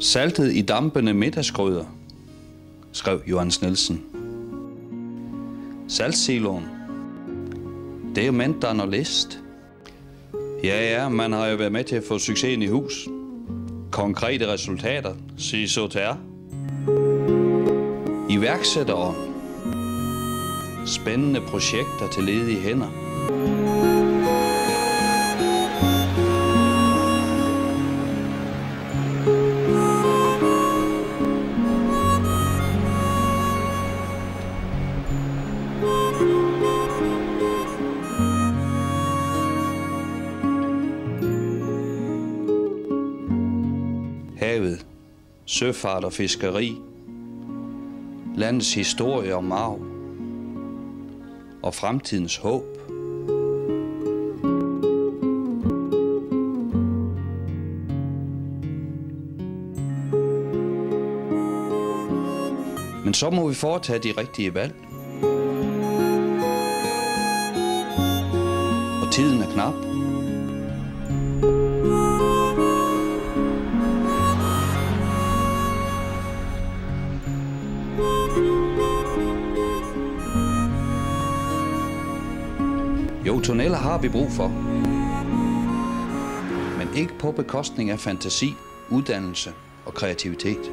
Saltet i dampende middagsgrøder, skrev Johannes Nielsen. Saltsiloen, det er jo mentan og list. Ja, man har jo været med til at få succesen i hus. Konkrete resultater, sig så til er. Iværksættere. Spændende projekter til ledige hænder. Havet, søfart og fiskeri, landets historie og marv og fremtidens håb. Men så må vi foretage de rigtige valg. Og tiden er knap. Jo, tunneller har vi brug for. Men ikke på bekostning af fantasi, uddannelse og kreativitet.